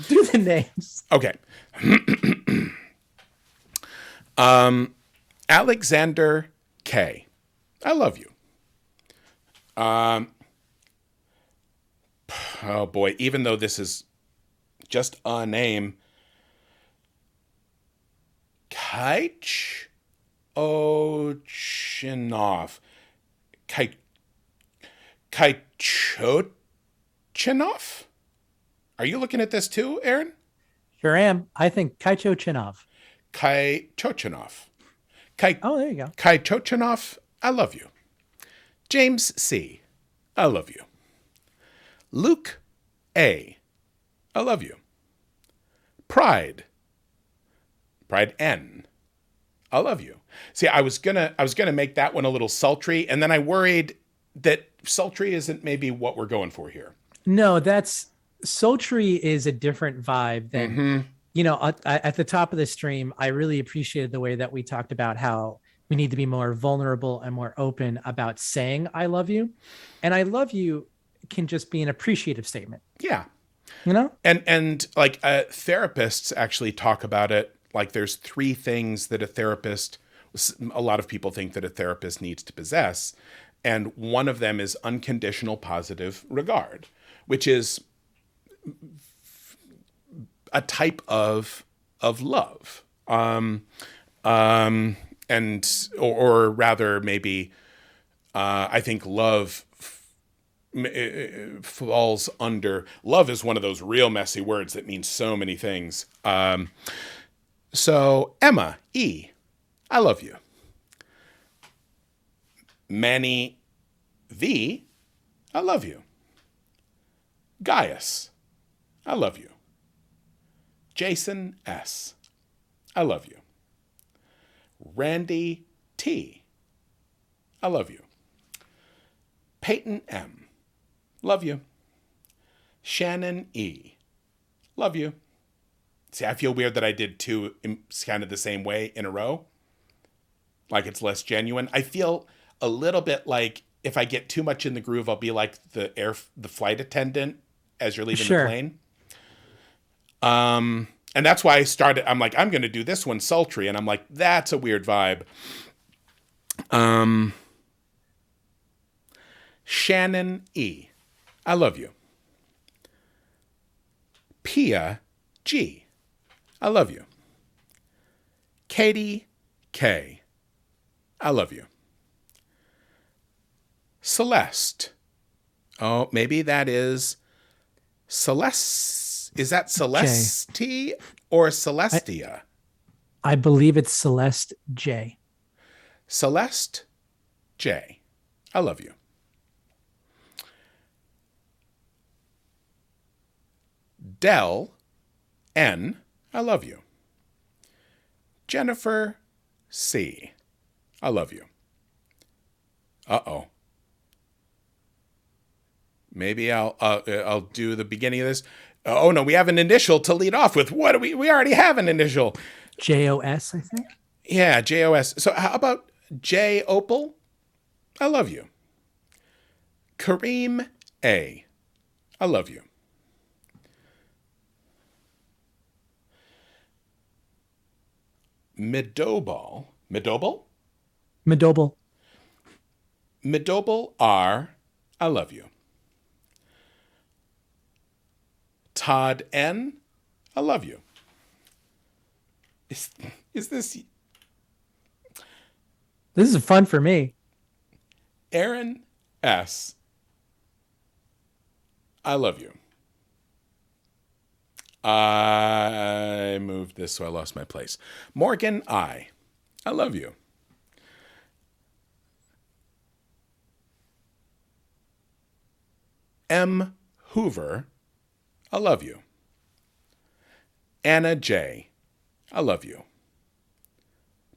Do the names. Okay. Alexander K. I love you. Oh boy, even though this is just a name, Kaich Ochinov. Kaichochinov? Are you looking at this too, Aaron? Sure am. I think Kaicho Chinov. Kaichochinov. Kai Oh, there you go. Kaichochinov, I love you. James C. I love you. Luke A. I love you. Pride N. I love you. See, I was gonna make that one a little sultry, and then I worried that sultry isn't maybe what we're going for here. No, that's sultry is a different vibe than, at the top of the stream. I really appreciated the way that we talked about how we need to be more vulnerable and more open about saying I love you. And I love you can just be an appreciative statement. Yeah. And like therapists actually talk about it. Like there's 3 things that a lot of people think that a therapist needs to possess. And one of them is unconditional positive regard, which is a type of love. Or rather maybe, I think love falls under, love is one of those real messy words that means so many things. So Emma E, I love you. Manny V, I love you. Gaius, I love you. Jason S, I love you. Randy T, I love you. Peyton M, love you. Shannon E, love you. See, I feel weird that I did 2 kind of the same way in a row. Like it's less genuine. I feel a little bit like if I get too much in the groove, I'll be like the flight attendant as you're leaving the plane. And that's why I'm like, I'm going to do this one sultry. And I'm like, that's a weird vibe. Shannon E, I love you. Pia G, I love you. Katie K, I love you. Celeste. Oh, maybe that is Celeste. Is that Celeste or Celestia? I believe it's Celeste J. Celeste J, I love you. Del N, I love you. Jennifer C, I love you. Uh-oh. Maybe I'll do the beginning of this. Oh no, we have an initial to lead off with. What do we already have an initial. JOS, I think. Yeah, JOS. So how about J Opal? I love you. Kareem A, I love you. Midobal R, I love you. Todd N, I love you. Is this? This is fun for me. Aaron S, I love you. I moved this so I lost my place. Morgan I love you. M Hoover, I love you. Anna J, I love you.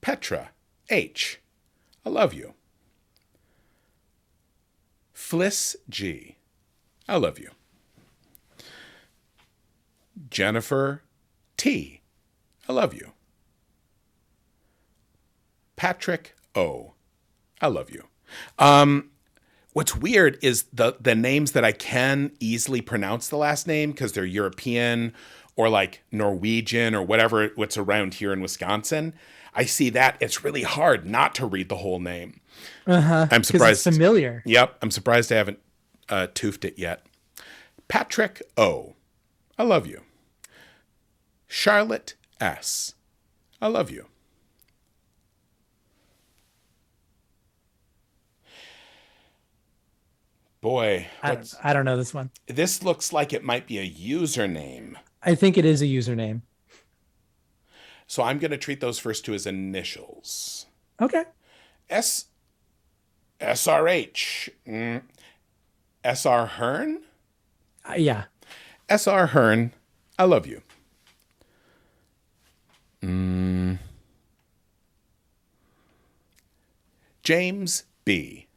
Petra H, I love you. Fliss G, I love you. Jennifer T, I love you. Patrick O, I love you. What's weird is the names that I can easily pronounce the last name because they're European or like Norwegian or whatever what's around here in Wisconsin, I see that it's really hard not to read the whole name. I'm Because it's surprised. familiar. Yep, I'm surprised I haven't toofed it yet. Patrick O. I love you. Charlotte S. I love you. Boy, I don't know this one. this looks like it might be a username. I think it is a username. So I'm going to treat those first two as initials. Okay. S SRH. SR Hearn? Yeah. SR Hearn, I love you. James B.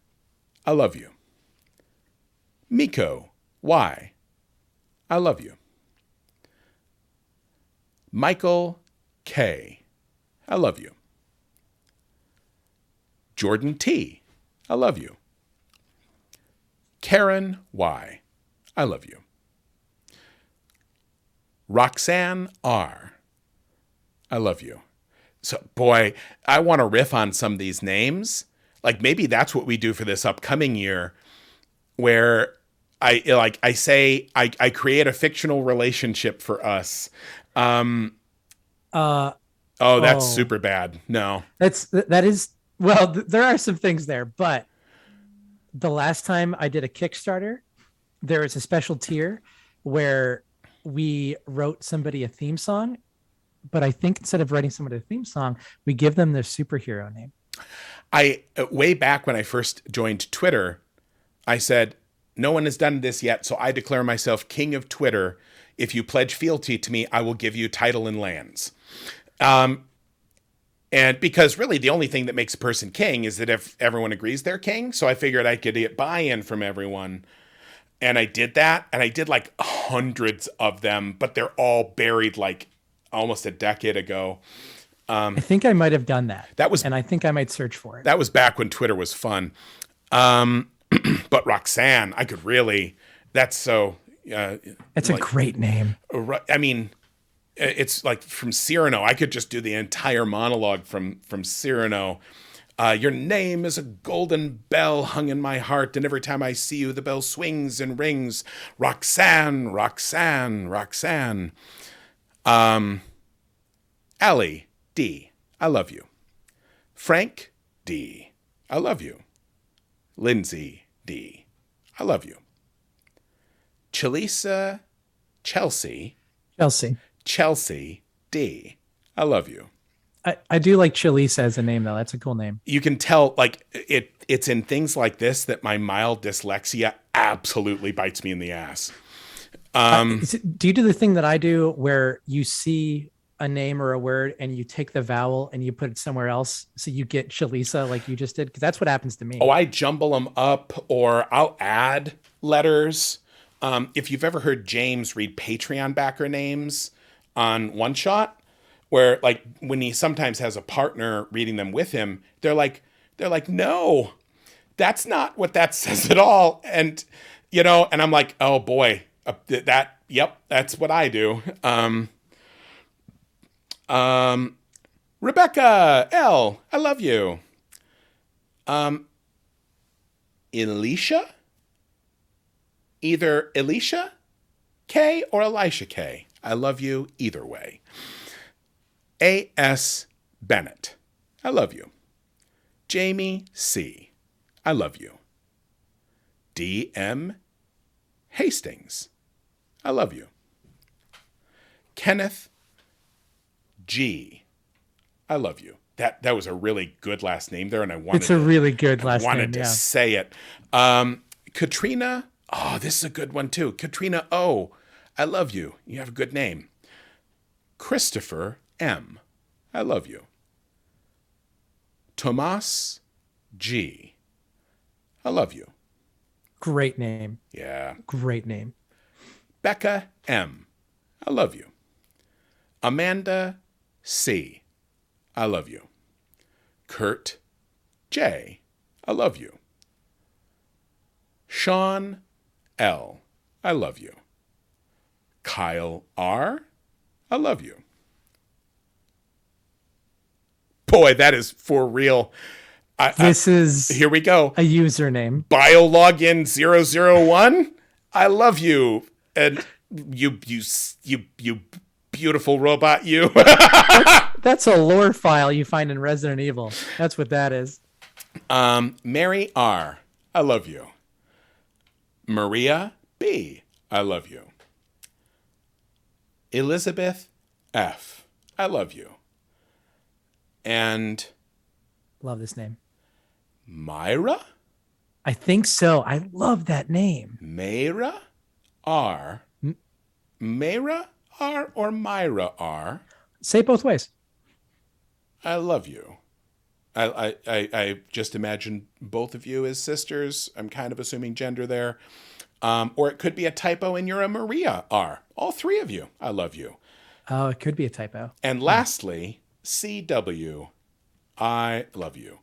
I love you. Miko Y. I love you. Michael K. I love you. Jordan T. I love you. Karen Y. I love you. Roxanne R. I love you. So, boy, I want to riff on some of these names. Like maybe that's what we do for this upcoming year, where I create a fictional relationship for us. Uh Oh, that's oh. super bad. No. That is well, there are some things there, but the last time I did a Kickstarter, there was a special tier where we wrote somebody a theme song, but I think instead of writing somebody a theme song, we give them their superhero name. I way back when I first joined Twitter, I said, no one has done this yet, so I declare myself king of Twitter. If you pledge fealty to me, I will give you title and lands. And because really the only thing that makes a person king is that if everyone agrees they're king. So I figured I could get buy-in from everyone. And I did that. And I did like hundreds of them, but they're all buried like almost a decade ago. I think I might have done that. That was, and I think I might search for it. That was back when Twitter was fun. But Roxanne, I could really, that's so. It's like, a great name. I mean, it's like from Cyrano. I could just do the entire monologue from Cyrano. Your name is a golden bell hung in my heart, and every time I see you, the bell swings and rings. Roxanne, Roxanne, Roxanne. Allie D, I love you. Frank D, I love you. Lindsay D, I love you. Chelsea D, I love you. I do like Chalisa as a name, though. That's a cool name. You can tell, like, it's in things like this that my mild dyslexia absolutely bites me in the ass. Do you do the thing that I do where you see a name or a word and you take the vowel and you put it somewhere else so you get Chalisa like you just did? Because that's what happens to me. Oh, I jumble them up, or I'll add letters. If you've ever heard James read Patreon backer names on One Shot, where like when he sometimes has a partner reading them with him, they're like, no, that's not what that says at all. And, you know, and I'm like, oh boy, yep, that's what I do. Rebecca L, I love you. Elisha? Either Elisha K or Elisha K. I love you either way. A.S. Bennett, I love you. Jamie C, I love you. D.M. Hastings, I love you. Kenneth G, I love you. That was a really good last name there, and I wanted it's a really good last name. Wanted to say it. Katrina, oh, this is a good one too. Katrina O, I love you. You have a good name. Christopher M, I love you. Tomas G, I love you. Great name. Yeah. Great name. Becca M, I love you. Amanda C, I love you. Kurt J, I love you. Sean L, I love you. Kyle R, I love you. Boy, that is for real. This is Here we go. a username. BioLogin001. I love you. And you beautiful robot, you. That's a lore file you find in Resident Evil. That's what that is. Mary R. I love you. Maria B. I love you. Elizabeth F. I love you. And Love this name. Myra? I think so. I love that name. Mayra R. Mayra R or Myra R. Say it both ways. I love you. I just imagine both of you as sisters. I'm kind of assuming gender there. Or it could be a typo and you're a Maria R. All three of you. I love you. Oh, it could be a typo. And lastly, CW. I love you.